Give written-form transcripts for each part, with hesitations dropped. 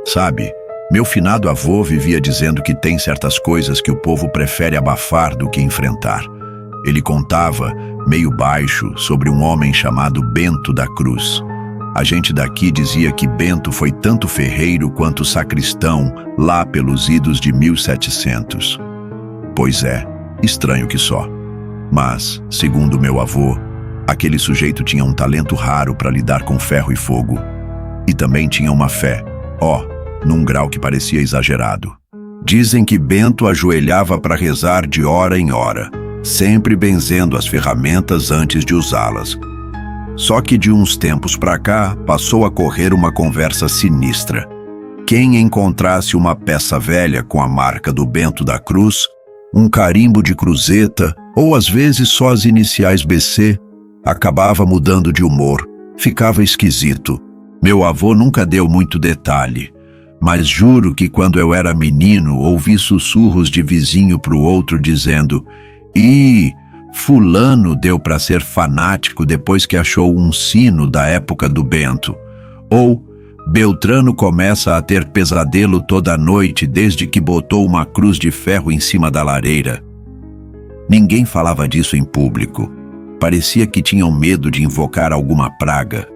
Sabe, meu finado avô vivia dizendo que tem certas coisas que o povo prefere abafar do que enfrentar. Ele contava, meio baixo, sobre um homem chamado Bento da Cruz. A gente daqui dizia que Bento foi tanto ferreiro quanto sacristão lá pelos idos de 1700. Pois é, estranho que só. Mas, segundo meu avô, aquele sujeito tinha um talento raro para lidar com ferro e fogo. E também tinha uma fé, num grau que parecia exagerado. Dizem que Bento ajoelhava para rezar de hora em hora, sempre benzendo as ferramentas antes de usá-las. Só que de uns tempos para cá, passou a correr uma conversa sinistra. Quem encontrasse uma peça velha com a marca do Bento da Cruz, um carimbo de cruzeta, ou às vezes só as iniciais BC, acabava mudando de humor, ficava esquisito. Meu avô nunca deu muito detalhe, mas juro que quando eu era menino, ouvi sussurros de vizinho para o outro dizendo: fulano deu para ser fanático depois que achou um sino da época do Bento. Ou, Beltrano começa a ter pesadelo toda noite desde que botou uma cruz de ferro em cima da lareira. Ninguém falava disso em público. Parecia que tinham medo de invocar alguma praga.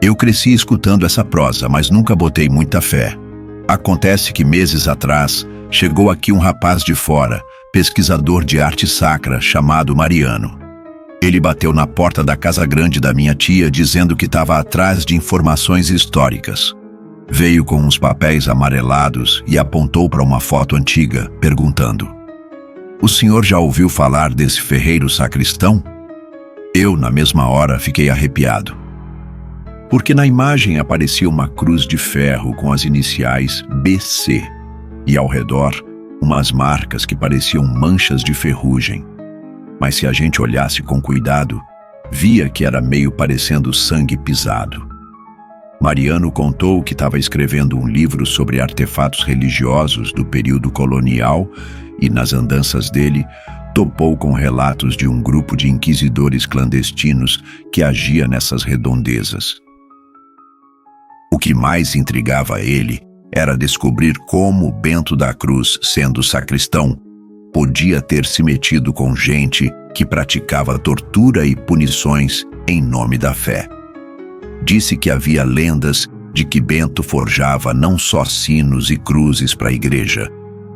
Eu cresci escutando essa prosa, mas nunca botei muita fé. Acontece que meses atrás, chegou aqui um rapaz de fora, pesquisador de arte sacra, chamado Mariano. Ele bateu na porta da casa grande da minha tia, dizendo que estava atrás de informações históricas. Veio com uns papéis amarelados e apontou para uma foto antiga, perguntando: "O senhor já ouviu falar desse ferreiro sacristão?" Eu, na mesma hora, fiquei arrepiado. Porque na imagem aparecia uma cruz de ferro com as iniciais BC, e ao redor, umas marcas que pareciam manchas de ferrugem. Mas se a gente olhasse com cuidado, via que era meio parecendo sangue pisado. Mariano contou que estava escrevendo um livro sobre artefatos religiosos do período colonial e, nas andanças dele, topou com relatos de um grupo de inquisidores clandestinos que agia nessas redondezas. O que mais intrigava ele era descobrir como Bento da Cruz, sendo sacristão, podia ter se metido com gente que praticava tortura e punições em nome da fé. Disse que havia lendas de que Bento forjava não só sinos e cruzes para a igreja,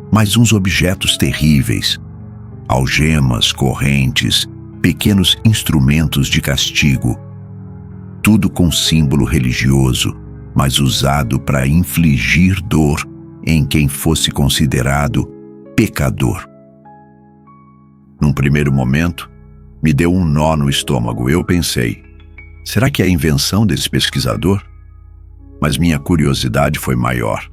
mas uns objetos terríveis: algemas, correntes, pequenos instrumentos de castigo, tudo com símbolo religioso, mas usado para infligir dor em quem fosse considerado pecador. Num primeiro momento, me deu um nó no estômago. Eu pensei: será que é a invenção desse pesquisador? Mas minha curiosidade foi maior.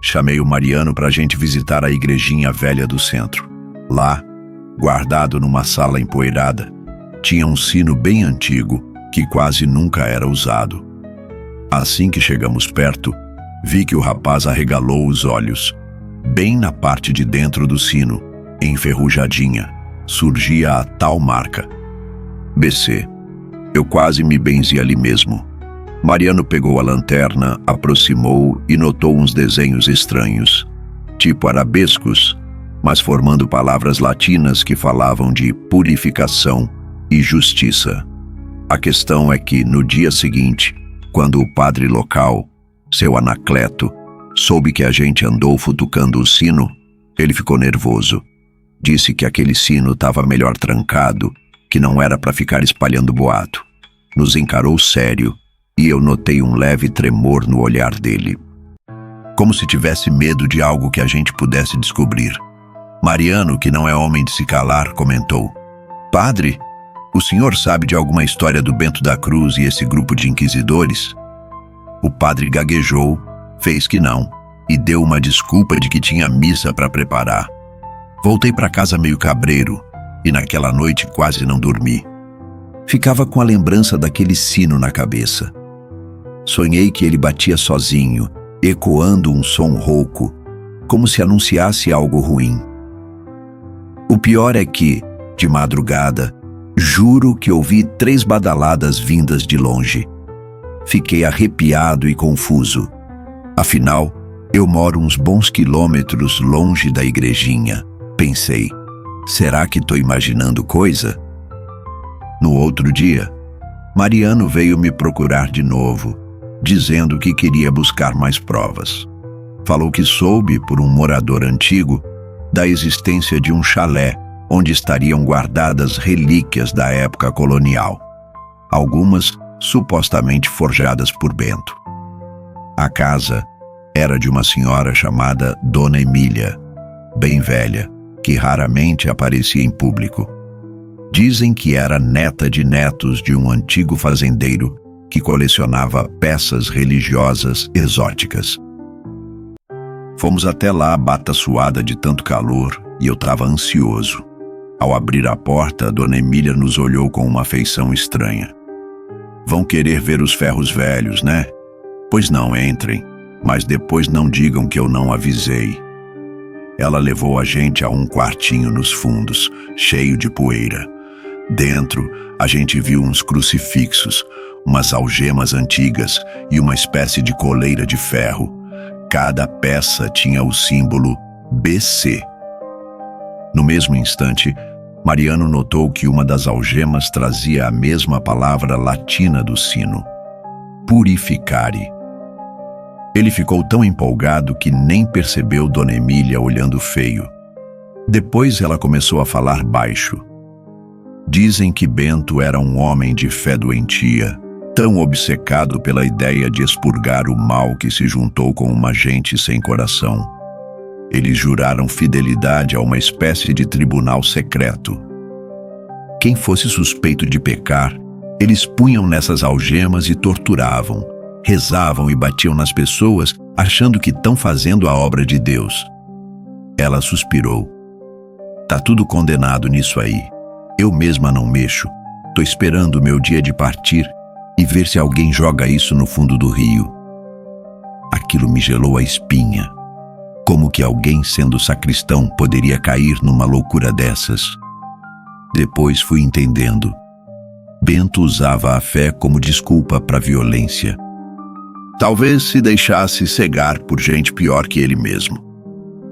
Chamei o Mariano para a gente visitar a igrejinha velha do centro. Lá, guardado numa sala empoeirada, tinha um sino bem antigo que quase nunca era usado. Assim que chegamos perto, vi que o rapaz arregalou os olhos. Bem na parte de dentro do sino, enferrujadinha, surgia a tal marca: BC. Eu quase me benzi ali mesmo. Mariano pegou a lanterna, aproximou e notou uns desenhos estranhos, tipo arabescos, mas formando palavras latinas que falavam de purificação e justiça. A questão é que, no dia seguinte, quando o padre local, seu Anacleto, soube que a gente andou futucando o sino, ele ficou nervoso. Disse que aquele sino estava melhor trancado, que não era para ficar espalhando boato. Nos encarou sério e eu notei um leve tremor no olhar dele, como se tivesse medo de algo que a gente pudesse descobrir. Mariano, que não é homem de se calar, comentou: "Padre, o senhor sabe de alguma história do Bento da Cruz e esse grupo de inquisidores?" O padre gaguejou, fez que não, e deu uma desculpa de que tinha missa para preparar. Voltei para casa meio cabreiro, e naquela noite quase não dormi. Ficava com a lembrança daquele sino na cabeça. Sonhei que ele batia sozinho, ecoando um som rouco, como se anunciasse algo ruim. O pior é que, de madrugada, juro que ouvi 3 badaladas vindas de longe. Fiquei arrepiado e confuso. Afinal, eu moro uns bons quilômetros longe da igrejinha. Pensei, será que estou imaginando coisa? No outro dia, Mariano veio me procurar de novo, dizendo que queria buscar mais provas. Falou que soube, por um morador antigo, da existência de um chalé onde estariam guardadas relíquias da época colonial, algumas supostamente forjadas por Bento. A casa era de uma senhora chamada Dona Emília, bem velha, que raramente aparecia em público. Dizem que era neta de netos de um antigo fazendeiro que colecionava peças religiosas exóticas. Fomos até lá, bata suada de tanto calor, e eu estava ansioso. Ao abrir a porta, a Dona Emília nos olhou com uma feição estranha. Vão querer ver os ferros velhos, né? Pois não, entrem, mas depois não digam que eu não avisei. Ela levou a gente a um quartinho nos fundos, cheio de poeira. Dentro, a gente viu uns crucifixos, umas algemas antigas e uma espécie de coleira de ferro. Cada peça tinha o símbolo BC. No mesmo instante, Mariano notou que uma das algemas trazia a mesma palavra latina do sino: purificare. Ele ficou tão empolgado que nem percebeu Dona Emília olhando feio. Depois ela começou a falar baixo. Dizem que Bento era um homem de fé doentia, tão obcecado pela ideia de expurgar o mal que se juntou com uma gente sem coração. Eles juraram fidelidade a uma espécie de tribunal secreto. Quem fosse suspeito de pecar, eles punham nessas algemas e torturavam, rezavam e batiam nas pessoas, achando que estão fazendo a obra de Deus. Ela suspirou. Tá tudo condenado nisso aí. Eu mesma não mexo. Tô esperando o meu dia de partir e ver se alguém joga isso no fundo do rio. Aquilo me gelou a espinha. Como que alguém, sendo sacristão, poderia cair numa loucura dessas? Depois fui entendendo. Bento usava a fé como desculpa para a violência. Talvez se deixasse cegar por gente pior que ele mesmo.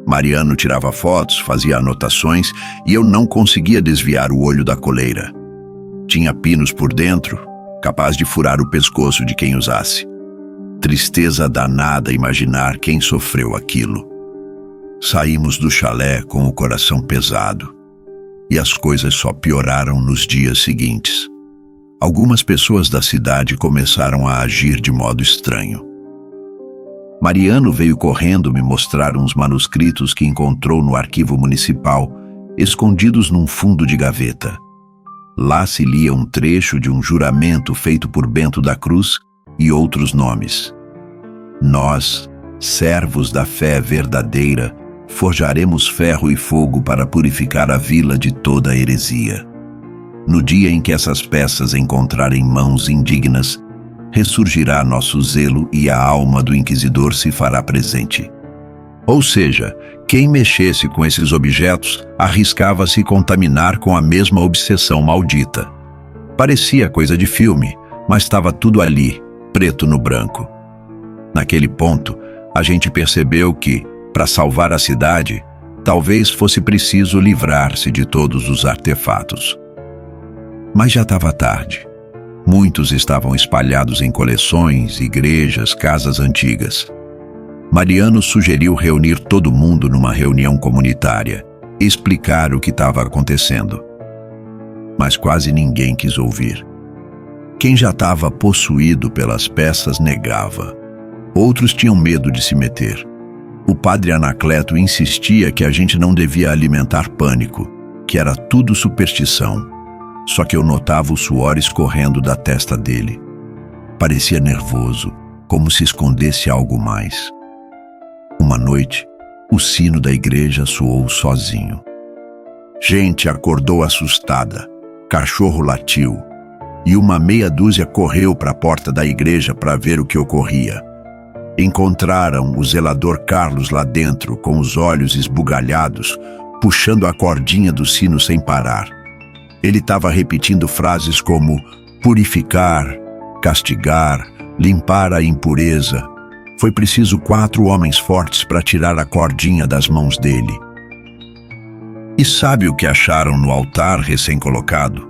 Mariano tirava fotos, fazia anotações e eu não conseguia desviar o olho da coleira. Tinha pinos por dentro, capaz de furar o pescoço de quem usasse. Tristeza danada imaginar quem sofreu aquilo. Saímos do chalé com o coração pesado. E as coisas só pioraram nos dias seguintes. Algumas pessoas da cidade começaram a agir de modo estranho. Mariano veio correndo me mostrar uns manuscritos que encontrou no arquivo municipal, escondidos num fundo de gaveta. Lá se lia um trecho de um juramento feito por Bento da Cruz e outros nomes. Nós, servos da fé verdadeira, forjaremos ferro e fogo para purificar a vila de toda heresia. No dia em que essas peças encontrarem mãos indignas, ressurgirá nosso zelo e a alma do inquisidor se fará presente. Ou seja, quem mexesse com esses objetos arriscava se contaminar com a mesma obsessão maldita. Parecia coisa de filme, mas estava tudo ali, preto no branco. Naquele ponto, a gente percebeu que, para salvar a cidade, talvez fosse preciso livrar-se de todos os artefatos. Mas já estava tarde. Muitos estavam espalhados em coleções, igrejas, casas antigas. Mariano sugeriu reunir todo mundo numa reunião comunitária e explicar o que estava acontecendo. Mas quase ninguém quis ouvir. Quem já estava possuído pelas peças negava. Outros tinham medo de se meter. O padre Anacleto insistia que a gente não devia alimentar pânico, que era tudo superstição. Só que eu notava o suor escorrendo da testa dele. Parecia nervoso, como se escondesse algo mais. Uma noite, o sino da igreja soou sozinho. Gente acordou assustada, cachorro latiu, e uma meia dúzia correu para a porta da igreja para ver o que ocorria. Encontraram o zelador Carlos lá dentro, com os olhos esbugalhados, puxando a cordinha do sino sem parar. Ele estava repetindo frases como purificar, castigar, limpar a impureza. Foi preciso 4 homens fortes para tirar a cordinha das mãos dele. E sabe o que acharam no altar recém-colocado?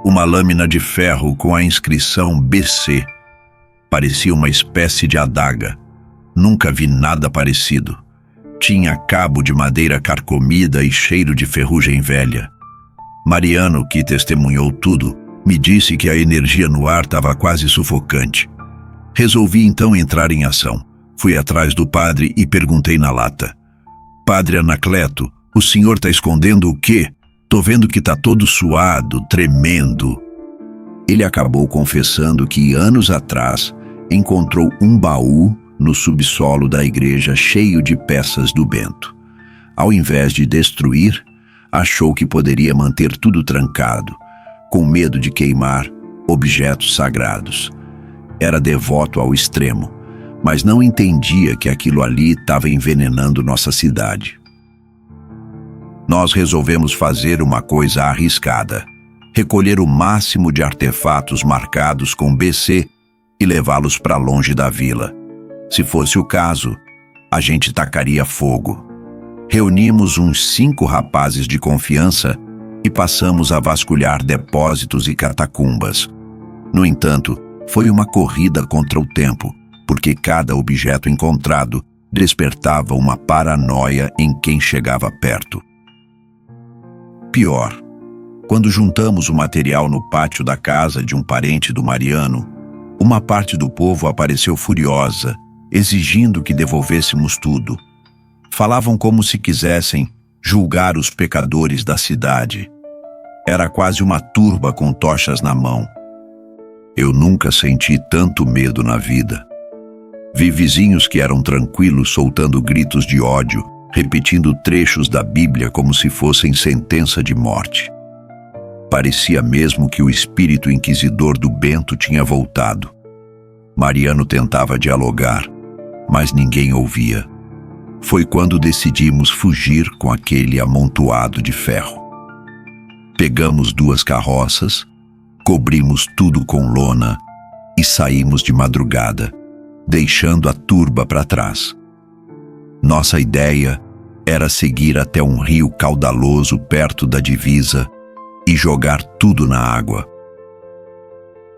Uma lâmina de ferro com a inscrição BC. Parecia uma espécie de adaga. Nunca vi nada parecido. Tinha cabo de madeira carcomida e cheiro de ferrugem velha. Mariano, que testemunhou tudo, me disse que a energia no ar estava quase sufocante. Resolvi então entrar em ação. Fui atrás do padre e perguntei na lata: Padre Anacleto, o senhor está escondendo o quê? Tô vendo que tá todo suado, tremendo. Ele acabou confessando que anos atrás encontrou um baú no subsolo da igreja cheio de peças do Bento. Ao invés de destruir, achou que poderia manter tudo trancado, com medo de queimar objetos sagrados. Era devoto ao extremo, mas não entendia que aquilo ali estava envenenando nossa cidade. Nós resolvemos fazer uma coisa arriscada: recolher o máximo de artefatos marcados com BC e levá-los para longe da vila. Se fosse o caso, a gente tacaria fogo. Reunimos uns 5 rapazes de confiança e passamos a vasculhar depósitos e catacumbas. No entanto, foi uma corrida contra o tempo, porque cada objeto encontrado despertava uma paranoia em quem chegava perto. Pior, quando juntamos o material no pátio da casa de um parente do Mariano, uma parte do povo apareceu furiosa, exigindo que devolvêssemos tudo. Falavam como se quisessem julgar os pecadores da cidade. Era quase uma turba com tochas na mão. Eu nunca senti tanto medo na vida. Vi vizinhos que eram tranquilos soltando gritos de ódio, repetindo trechos da Bíblia como se fossem sentença de morte. Parecia mesmo que o espírito inquisidor do Bento tinha voltado. Mariano tentava dialogar, mas ninguém ouvia. Foi quando decidimos fugir com aquele amontoado de ferro. Pegamos 2 carroças, cobrimos tudo com lona e saímos de madrugada, deixando a turba para trás. Nossa ideia era seguir até um rio caudaloso perto da divisa e jogar tudo na água.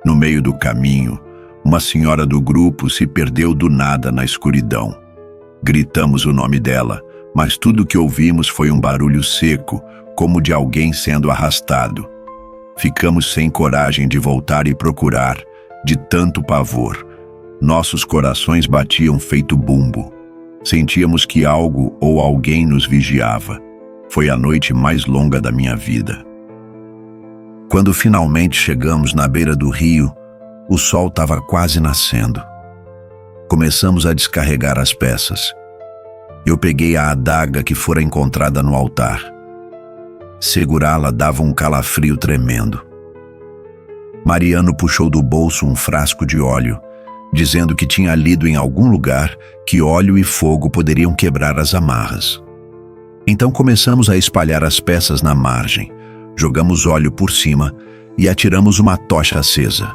No meio do caminho, uma senhora do grupo se perdeu do nada na escuridão. Gritamos o nome dela, mas tudo que ouvimos foi um barulho seco, como de alguém sendo arrastado. Ficamos sem coragem de voltar e procurar, de tanto pavor. Nossos corações batiam feito bumbo. Sentíamos que algo ou alguém nos vigiava. Foi a noite mais longa da minha vida. Quando finalmente chegamos na beira do rio, o sol estava quase nascendo. Começamos a descarregar as peças. Eu peguei a adaga que fora encontrada no altar. Segurá-la dava um calafrio tremendo. Mariano puxou do bolso um frasco de óleo, dizendo que tinha lido em algum lugar que óleo e fogo poderiam quebrar as amarras. Então começamos a espalhar as peças na margem, jogamos óleo por cima e atiramos uma tocha acesa.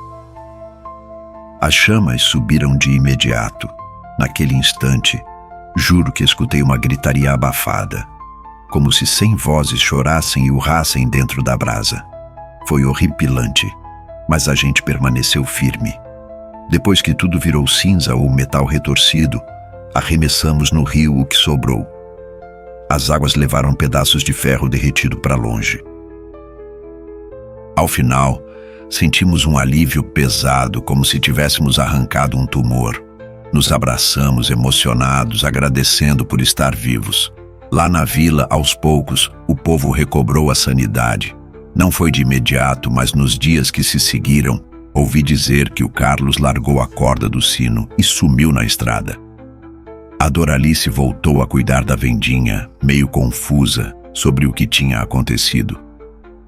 As chamas subiram de imediato. Naquele instante, juro que escutei uma gritaria abafada, como se 100 vozes chorassem e urrassem dentro da brasa. Foi horripilante, mas a gente permaneceu firme. Depois que tudo virou cinza ou metal retorcido, arremessamos no rio o que sobrou. As águas levaram pedaços de ferro derretido para longe. Ao final, sentimos um alívio pesado, como se tivéssemos arrancado um tumor. Nos abraçamos emocionados, agradecendo por estar vivos. Lá na vila, aos poucos, o povo recobrou a sanidade. Não foi de imediato, mas nos dias que se seguiram, ouvi dizer que o Carlos largou a corda do sino e sumiu na estrada. A Doralice voltou a cuidar da vendinha, meio confusa sobre o que tinha acontecido.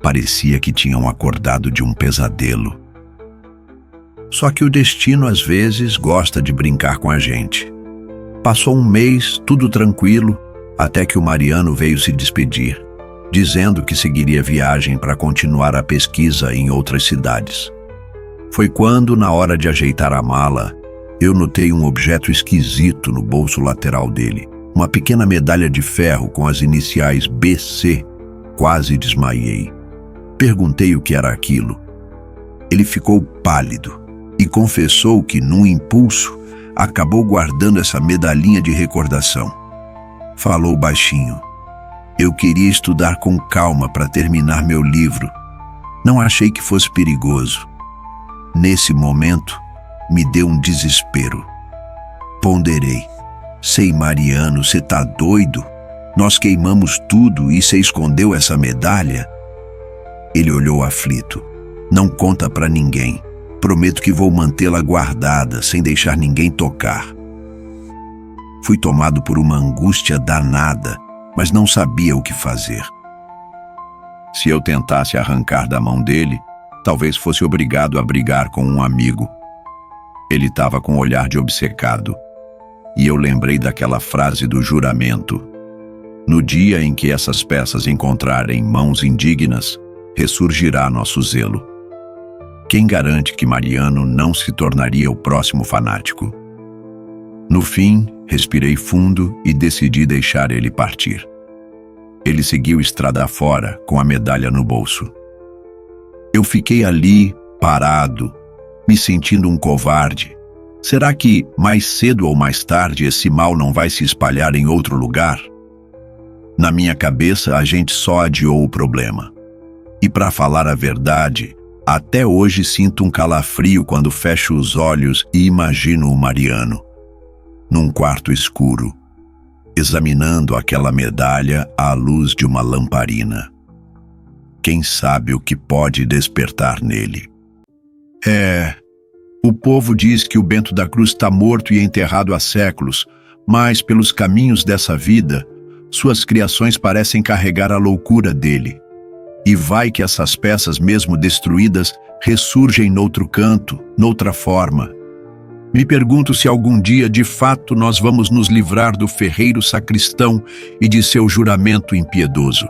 Parecia que tinham acordado de um pesadelo. Só que o destino às vezes gosta de brincar com a gente. Passou um mês, tudo tranquilo, até que o Mariano veio se despedir, dizendo que seguiria viagem para continuar a pesquisa em outras cidades. Foi quando, na hora de ajeitar a mala, Eu notei um objeto esquisito no bolso lateral dele. Uma pequena medalha de ferro com as iniciais BC. Quase desmaiei. Perguntei o que era aquilo. Ele ficou pálido e confessou que, num impulso, acabou guardando essa medalhinha de recordação. Falou baixinho. Eu queria estudar com calma para terminar meu livro. Não achei que fosse perigoso. Nesse momento, me deu um desespero. Ponderei. Sei, Mariano, você tá doido? Nós queimamos tudo e você escondeu essa medalha? Ele olhou aflito. Não conta pra ninguém. Prometo que vou mantê-la guardada, sem deixar ninguém tocar. Fui tomado por uma angústia danada, mas não sabia o que fazer. Se eu tentasse arrancar da mão dele, talvez fosse obrigado a brigar com um amigo. Ele estava com um olhar de obcecado. E eu lembrei daquela frase do juramento. No dia em que essas peças encontrarem mãos indignas, ressurgirá nosso zelo. Quem garante que Mariano não se tornaria o próximo fanático? No fim, respirei fundo e decidi deixar ele partir. Ele seguiu estrada fora, com a medalha no bolso. Eu fiquei ali, parado, me sentindo um covarde. Será que, mais cedo ou mais tarde, esse mal não vai se espalhar em outro lugar? Na minha cabeça, a gente só adiou o problema. E para falar a verdade, até hoje sinto um calafrio quando fecho os olhos e imagino o Mariano, num quarto escuro, examinando aquela medalha à luz de uma lamparina. Quem sabe o que pode despertar nele? O povo diz que o Bento da Cruz está morto e enterrado há séculos, mas pelos caminhos dessa vida, suas criações parecem carregar a loucura dele. E vai que essas peças, mesmo destruídas, ressurgem noutro canto, noutra forma. Me pergunto se algum dia, de fato, nós vamos nos livrar do ferreiro sacristão e de seu juramento impiedoso.